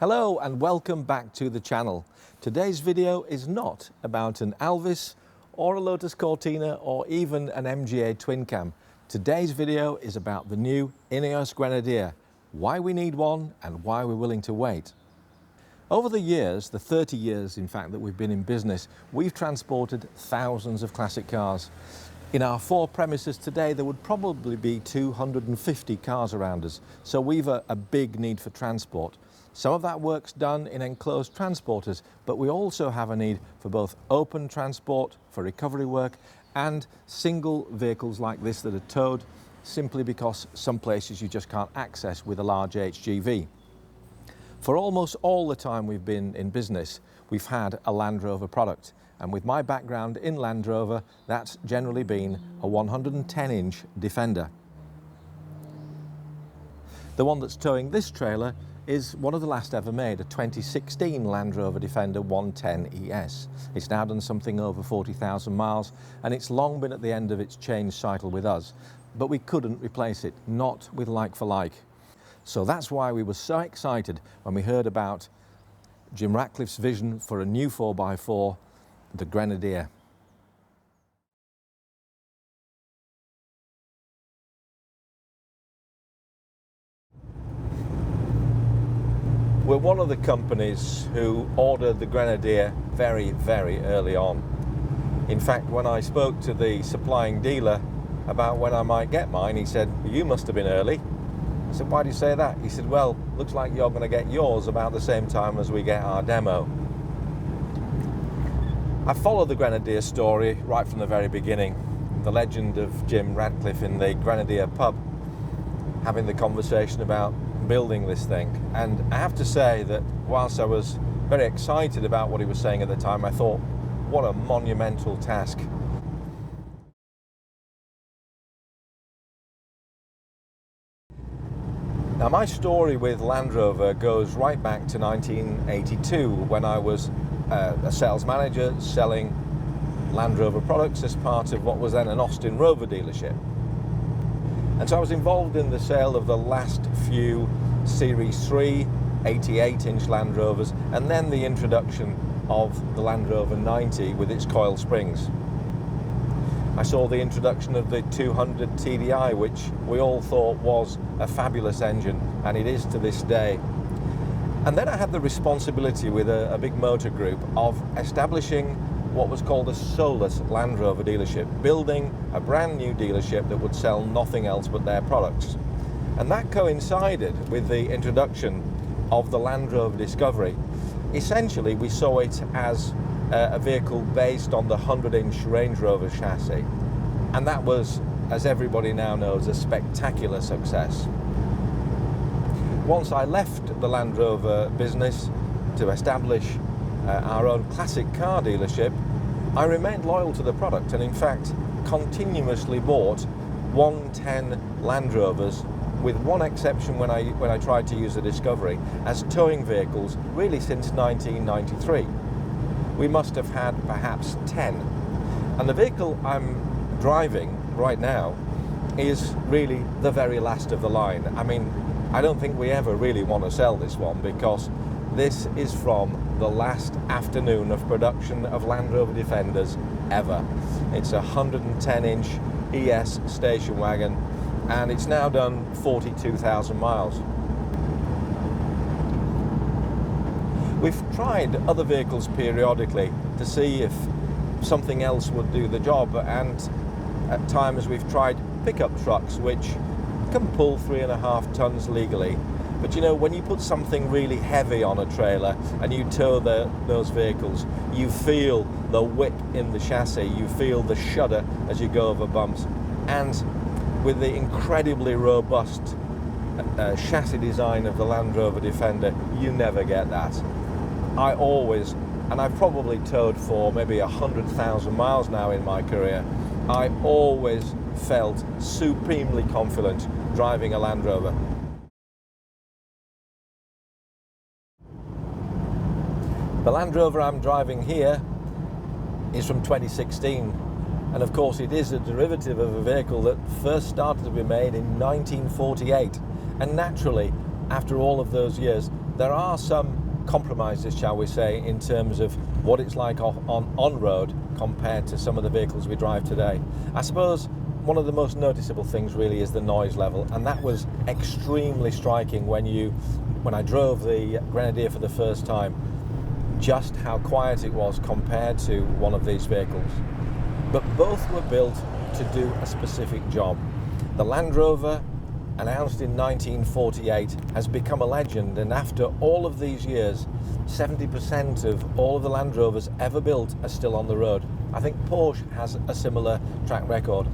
Hello and welcome back to the channel. Today's video is not about an Alvis or a Lotus Cortina or even an MGA twin cam. Today's video is about the new INEOS Grenadier, why we need one and why we're willing to wait. Over the years, the 30 years in fact that we've been in business, we've transported thousands of classic cars. In our four premises today, there would probably be 250 cars around us, so we've a big need for transport. Some of that work's done in enclosed transporters, but we also have a need for both open transport, for recovery work, and single vehicles like this that are towed simply because some places you just can't access with a large HGV. For almost all the time we've been in business, we've had a Land Rover product. And with my background in Land Rover, that's generally been a 110-inch Defender. The one that's towing this trailer is one of the last ever made, a 2016 Land Rover Defender 110 ES. It's now done something over 40,000 miles, and it's long been at the end of its change cycle with us. But we couldn't replace it, not with like for like. So that's why we were so excited when we heard about Jim Ratcliffe's vision for a new 4x4, the Grenadier. We're one of the companies who ordered the Grenadier very, very early on. In fact, when I spoke to the supplying dealer about when I might get mine, he said, "You must have been early." I said, "Why do you say that?" He said, "Well, looks like you're going to get yours about the same time as we get our demo." I followed the Grenadier story right from the very beginning. The legend of Jim Ratcliffe in the Grenadier pub, having the conversation about building this thing. And I have to say that whilst I was very excited about what he was saying at the time, I thought, what a monumental task. Now, my story with Land Rover goes right back to 1982 when I was a sales manager selling Land Rover products as part of what was then an Austin Rover dealership. And so I was involved in the sale of the last few Series 3 88-inch Land Rovers, and then the introduction of the Land Rover 90 with its coil springs. I saw the introduction of the 200 TDI, which we all thought was a fabulous engine, and it is to this day. And then I had the responsibility with a big motor group of establishing what was called a soulless Land Rover dealership, building a brand new dealership that would sell nothing else but their products. And that coincided with the introduction of the Land Rover Discovery. Essentially, we saw it as a vehicle based on the 100-inch Range Rover chassis. And that was, as everybody now knows, a spectacular success. Once I left the Land Rover business to establish our own classic car dealership, I remained loyal to the product and in fact continuously bought 110 Land Rovers, with one exception when I tried to use the Discovery, as towing vehicles really since 1993. We must have had perhaps 10. And the vehicle I'm driving right now is really the very last of the line. I mean, I don't think we ever really want to sell this one because this is from the last afternoon of production of Land Rover Defenders ever. It's a 110-inch ES station wagon, and it's now done 42,000 miles. We've tried other vehicles periodically to see if something else would do the job, and at times we've tried pickup trucks which can pull 3.5 tons legally. But you know, when you put something really heavy on a trailer and you tow those vehicles, you feel the whip in the chassis, you feel the shudder as you go over bumps. And with the incredibly robust chassis design of the Land Rover Defender, you never get that. I always, and I've probably towed for maybe 100,000 miles now in my career, I always felt supremely confident driving a Land Rover. The Land Rover I'm driving here is from 2016, and of course it is a derivative of a vehicle that first started to be made in 1948, and naturally after all of those years there are some compromises, shall we say, in terms of what it's like on road compared to some of the vehicles we drive today. I suppose one of the most noticeable things really is the noise level, and that was extremely striking when I drove the Grenadier for the first time, just how quiet it was compared to one of these vehicles. But both were built to do a specific job. The Land Rover, announced in 1948, has become a legend, and after all of these years, 70% of all of the Land Rovers ever built are still on the road. I think Porsche has a similar track record.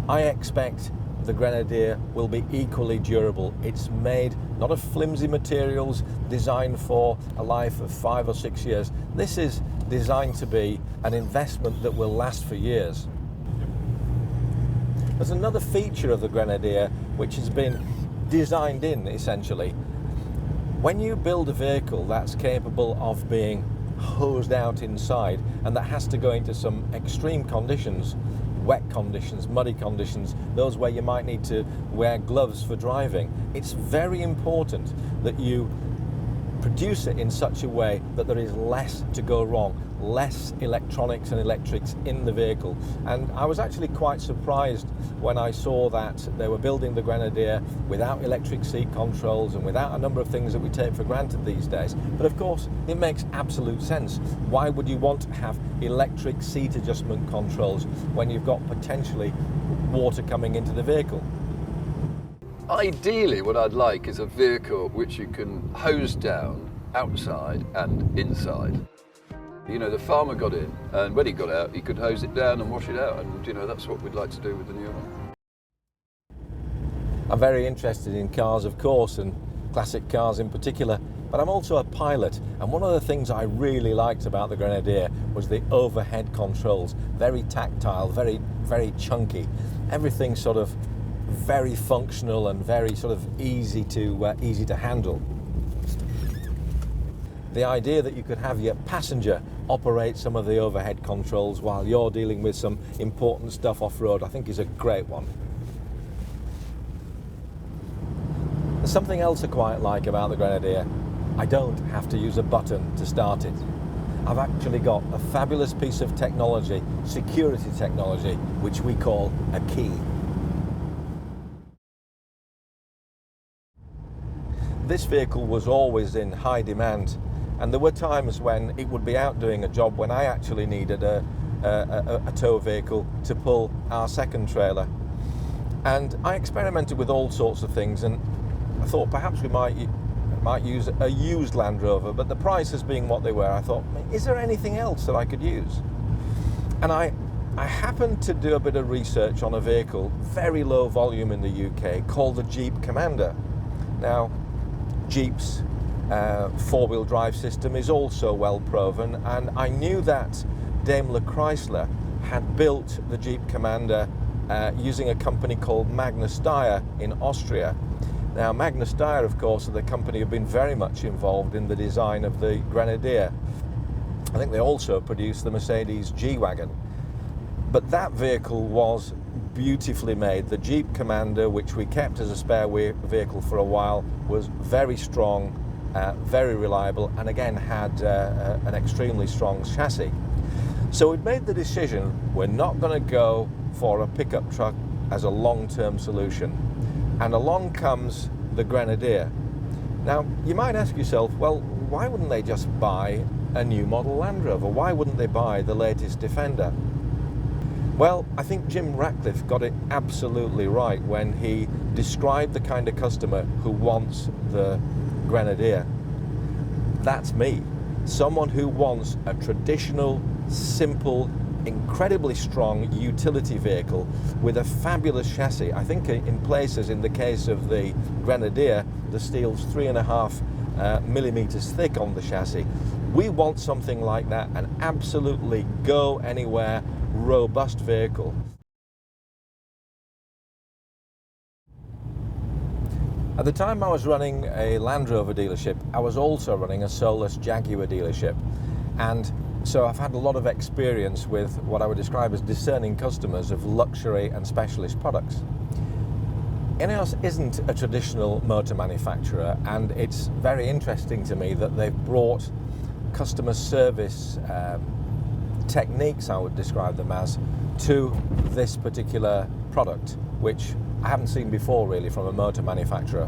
I expect the Grenadier will be equally durable. It's made not of flimsy materials designed for a life of 5 or 6 years. This is designed to be an investment that will last for years. There's another feature of the Grenadier which has been designed in, essentially. When you build a vehicle that's capable of being hosed out inside, and that has to go into some extreme conditions, wet conditions, muddy conditions, those where you might need to wear gloves for driving, it's very important that you produce it in such a way that there is less to go wrong, less electronics and electrics in the vehicle. And I was actually quite surprised when I saw that they were building the Grenadier without electric seat controls and without a number of things that we take for granted these days. But of course, it makes absolute sense. Why would you want to have electric seat adjustment controls when you've got potentially water coming into the vehicle? Ideally, what I'd like is a vehicle which you can hose down outside and inside. You know, the farmer got in, and when he got out, he could hose it down and wash it out, and you know, that's what we'd like to do with the new one. I'm very interested in cars, of course, and classic cars in particular, but I'm also a pilot, and one of the things I really liked about the Grenadier was the overhead controls. Very tactile, very, very chunky. Everything sort of very functional and very sort of easy to handle. The idea that you could have your passenger operate some of the overhead controls while you're dealing with some important stuff off-road, I think is a great one. There's something else I quite like about the Grenadier. I don't have to use a button to start it. I've actually got a fabulous piece of technology, security technology, which we call a key. This vehicle was always in high demand, and there were times when it would be out doing a job when I actually needed a tow vehicle to pull our second trailer. And I experimented with all sorts of things, and I thought perhaps we might use a used Land Rover, but the prices being what they were, I thought, is there anything else that I could use? And I happened to do a bit of research on a vehicle, very low volume in the UK, called the Jeep Commander. Now, Jeep's four-wheel drive system is also well proven, and I knew that Daimler Chrysler had built the Jeep Commander using a company called Magnus Steyr in Austria. Now, Magnus Steyr, of course, are the company who've been very much involved in the design of the Grenadier. I think they also produced the Mercedes G-Wagon. But that vehicle was beautifully made. The Jeep Commander, which we kept as a spare vehicle for a while, was very strong, very reliable, and again had an extremely strong chassis. So we'd made the decision, we're not going to go for a pickup truck as a long-term solution. And along comes the Grenadier. Now, you might ask yourself, well, why wouldn't they just buy a new model Land Rover? Why wouldn't they buy the latest Defender? Well, I think Jim Ratcliffe got it absolutely right when he described the kind of customer who wants the Grenadier. That's me. Someone who wants a traditional, simple, incredibly strong utility vehicle with a fabulous chassis. I think in places, in the case of the Grenadier, the steel's 3.5 millimeters thick on the chassis. We want something like that, an absolutely go anywhere, robust vehicle. At the time I was running a Land Rover dealership, I was also running a soulless Jaguar dealership, and so I've had a lot of experience with what I would describe as discerning customers of luxury and specialist products. INEOS isn't a traditional motor manufacturer, and it's very interesting to me that they've brought customer service techniques, I would describe them as, to this particular product, which I haven't seen before really from a motor manufacturer.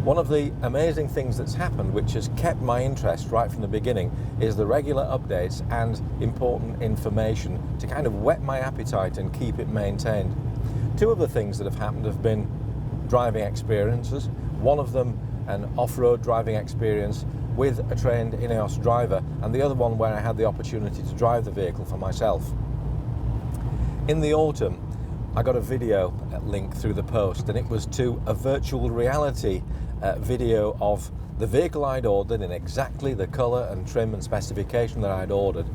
One of the amazing things that's happened, which has kept my interest right from the beginning, is the regular updates and important information to kind of whet my appetite and keep it maintained. Two of the things that have happened have been driving experiences. One of them an off-road driving experience with a trained INEOS driver, and the other one where I had the opportunity to drive the vehicle for myself. In the autumn, I got a video link through the post, and it was to a virtual reality video of the vehicle I'd ordered in exactly the colour and trim and specification that I'd ordered,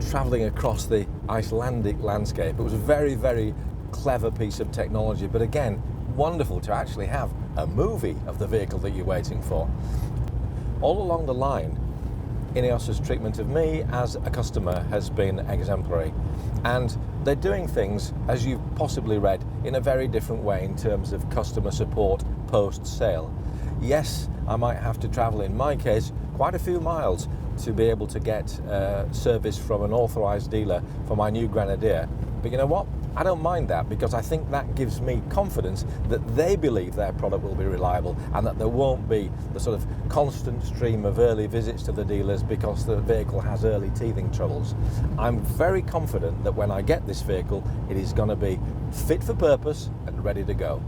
travelling across the Icelandic landscape. It was a very, very clever piece of technology, but again, wonderful to actually have a movie of the vehicle that you're waiting for. All along the line, INEOS's treatment of me as a customer has been exemplary, and they're doing things, as you've possibly read, in a very different way in terms of customer support post-sale. Yes, I might have to travel, in my case, quite a few miles to be able to get service from an authorised dealer for my new Grenadier, but you know what? I don't mind that, because I think that gives me confidence that they believe their product will be reliable and that there won't be the sort of constant stream of early visits to the dealers because the vehicle has early teething troubles. I'm very confident that when I get this vehicle, it is going to be fit for purpose and ready to go.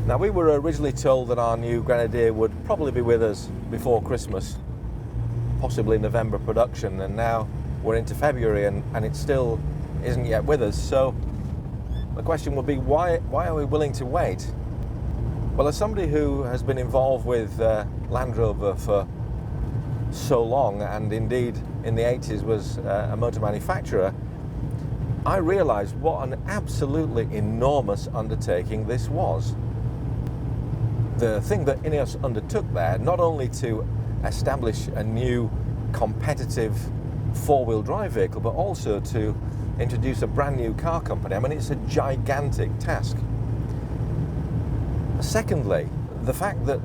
Now, we were originally told that our new Grenadier would probably be with us before Christmas, possibly November production, and now we're into February and it still isn't yet with us. So the question would be, why are we willing to wait? Well, as somebody who has been involved with Land Rover for so long, and indeed in the 80s was a motor manufacturer, I realised what an absolutely enormous undertaking this was. The thing that INEOS undertook there, not only to establish a new competitive four-wheel drive vehicle, but also to introduce a brand new car company. I mean, it's a gigantic task. Secondly, the fact that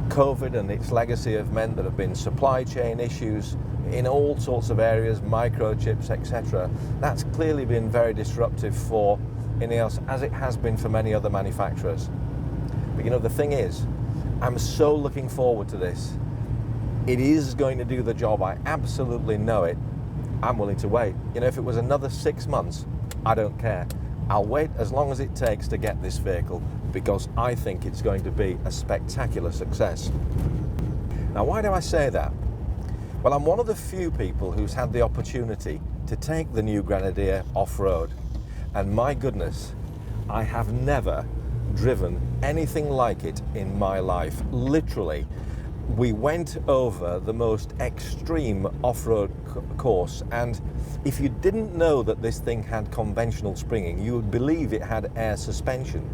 COVID and its legacy have meant that there have been supply chain issues in all sorts of areas, microchips, etc. That's clearly been very disruptive for INEOS, as it has been for many other manufacturers. But you know, the thing is, I'm so looking forward to this. It is going to do the job, I absolutely know it. I'm willing to wait. You know, if it was another 6 months, I don't care. I'll wait as long as it takes to get this vehicle, because I think it's going to be a spectacular success. Now, why do I say that? Well, I'm one of the few people who's had the opportunity to take the new Grenadier off-road, and my goodness, I have never driven anything like it in my life. Literally, we went over the most extreme off-road course, and if you didn't know that this thing had conventional springing, you would believe it had air suspension.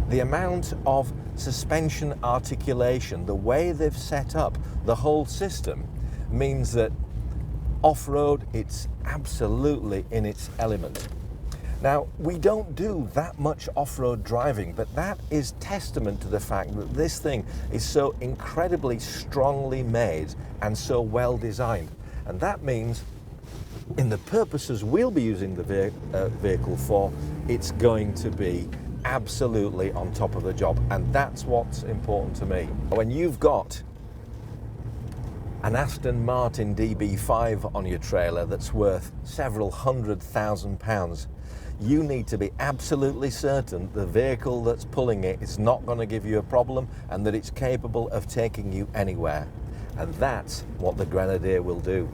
The amount of suspension articulation, the way they've set up the whole system, means that off-road, it's absolutely in its element. Now, we don't do that much off-road driving, but that is testament to the fact that this thing is so incredibly strongly made and so well designed. And that means, in the purposes we'll be using the vehicle for, it's going to be absolutely on top of the job. And that's what's important to me. When you've got an Aston Martin DB5 on your trailer that's worth several £100,000, you need to be absolutely certain the vehicle that's pulling it is not going to give you a problem and that it's capable of taking you anywhere. And that's what the Grenadier will do.